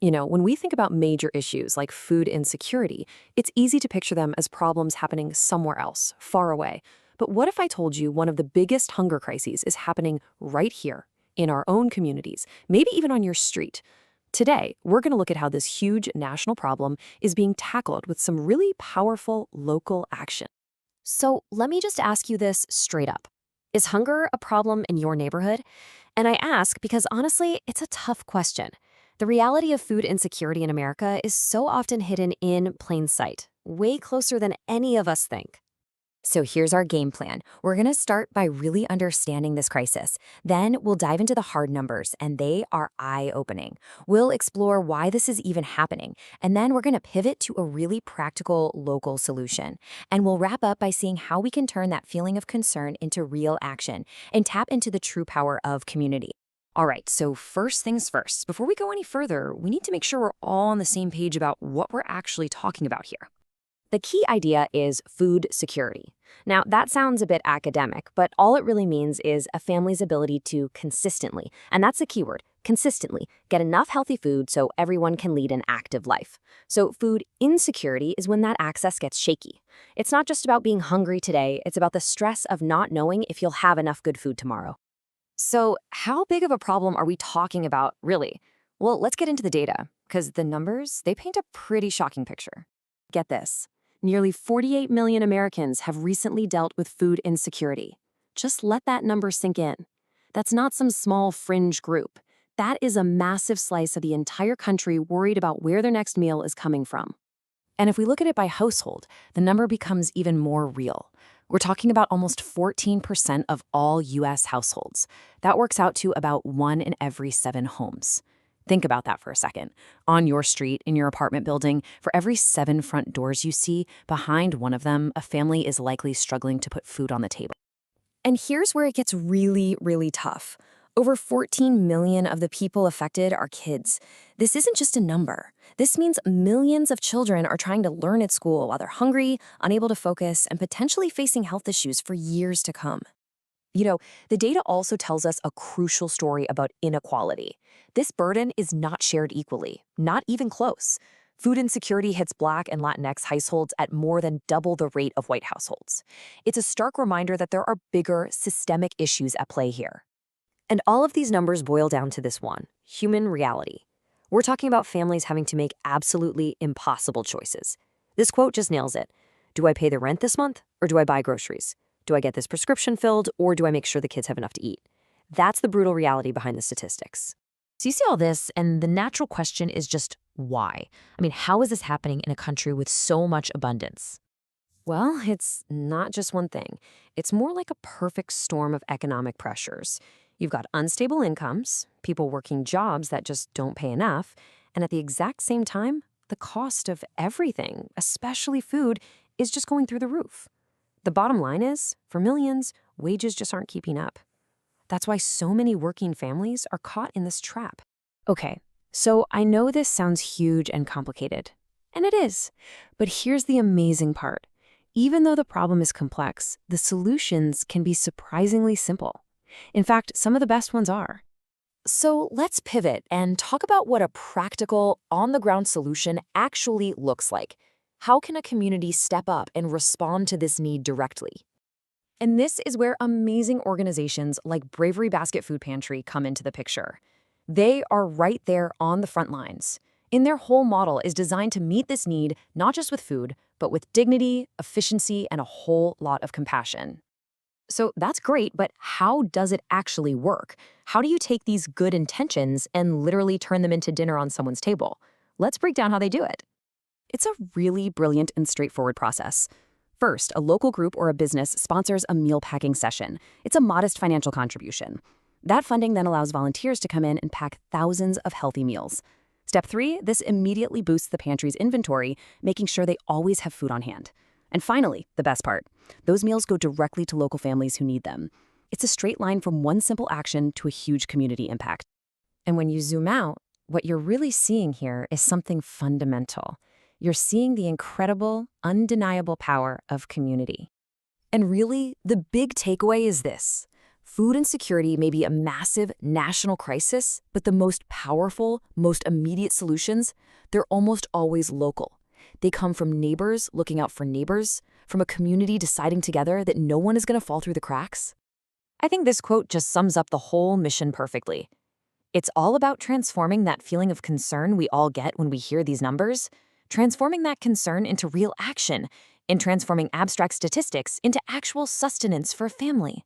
When we think about major issues like food insecurity, it's easy to picture them as problems happening somewhere else, far away. But what if I told you one of the biggest hunger crises is happening right here, in our own communities, maybe even on your street? Today, we're going to look at how this huge national problem is being tackled with some really powerful local action. So let me just ask you this straight up. Is hunger a problem in your neighborhood? And I ask because honestly, it's a tough question. The reality of food insecurity in America is so often hidden in plain sight, way closer than any of us think. So here's our game plan. We're going to start by really understanding this crisis. Then we'll dive into the hard numbers, and they are eye-opening. We'll explore why this is even happening, and then we're going to pivot to a really practical local solution. And we'll wrap up by seeing how we can turn that feeling of concern into real action and tap into the true power of community. All right, so first things first. Before we go any further, we need to make sure we're all on the same page about what we're actually talking about here. The key idea is food security. Now, that sounds a bit academic, but all it really means is a family's ability to consistently, and that's the key word, consistently, get enough healthy food so everyone can lead an active life. So food insecurity is when that access gets shaky. It's not just about being hungry today, it's about the stress of not knowing if you'll have enough good food tomorrow. So how big of a problem are we talking about, really? Well, let's get into the data, because the numbers, they paint a pretty shocking picture. Get this. Nearly 48 million Americans have recently dealt with food insecurity. Just let that number sink in. That's not some small fringe group. That is a massive slice of the entire country worried about where their next meal is coming from. And if we look at it by household, the number becomes even more real. We're talking about almost 14% of all U.S. households. That works out to about 1 in every 7 homes. Think about that for a second. On your street, in your apartment building, for every 7 front doors you see, behind one of them, a family is likely struggling to put food on the table. And here's where it gets really, really tough. Over 14 million of the people affected are kids. This isn't just a number. This means millions of children are trying to learn at school while they're hungry, unable to focus, and potentially facing health issues for years to come. The data also tells us a crucial story about inequality. This burden is not shared equally, not even close. Food insecurity hits Black and Latinx households at more than double the rate of white households. It's a stark reminder that there are bigger, systemic issues at play here. And all of these numbers boil down to this one: human reality. We're talking about families having to make absolutely impossible choices. This quote just nails it. Do I pay the rent this month, or do I buy groceries? Do I get this prescription filled, or do I make sure the kids have enough to eat? That's the brutal reality behind the statistics. So you see all this, and the natural question is just why? How is this happening in a country with so much abundance? Well, it's not just one thing. It's more like a perfect storm of economic pressures. You've got unstable incomes, people working jobs that just don't pay enough, and at the exact same time, the cost of everything, especially food, is just going through the roof. The bottom line is, for millions, wages just aren't keeping up. That's why so many working families are caught in this trap. Okay, so I know this sounds huge and complicated, and it is. But here's the amazing part. Even though the problem is complex, the solutions can be surprisingly simple. In fact, some of the best ones are. So let's pivot and talk about what a practical, on-the-ground solution actually looks like. How can a community step up and respond to this need directly? And this is where amazing organizations like Bravery Basket Food Pantry come into the picture. They are right there on the front lines. And their whole model is designed to meet this need, not just with food, but with dignity, efficiency, and a whole lot of compassion. So that's great, but how does it actually work? How do you take these good intentions and literally turn them into dinner on someone's table? Let's break down how they do it. It's a really brilliant and straightforward process. First, a local group or a business sponsors a meal packing session. It's a modest financial contribution. That funding then allows volunteers to come in and pack thousands of healthy meals. Step 3, this immediately boosts the pantry's inventory, making sure they always have food on hand. And finally, the best part, those meals go directly to local families who need them. It's a straight line from one simple action to a huge community impact. And when you zoom out, what you're really seeing here is something fundamental. You're seeing the incredible, undeniable power of community. And really, the big takeaway is this. Food insecurity may be a massive national crisis, but the most powerful, most immediate solutions, they're almost always local. They come from neighbors looking out for neighbors, from a community deciding together that no one is going to fall through the cracks. I think this quote just sums up the whole mission perfectly. It's all about transforming that feeling of concern we all get when we hear these numbers, transforming that concern into real action, and transforming abstract statistics into actual sustenance for a family.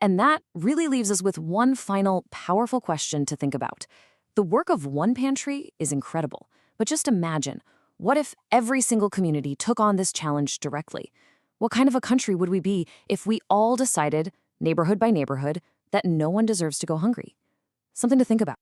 And that really leaves us with one final, powerful question to think about. The work of one pantry is incredible, but just imagine, what if every single community took on this challenge directly? What kind of a country would we be if we all decided, neighborhood by neighborhood, that no one deserves to go hungry? Something to think about.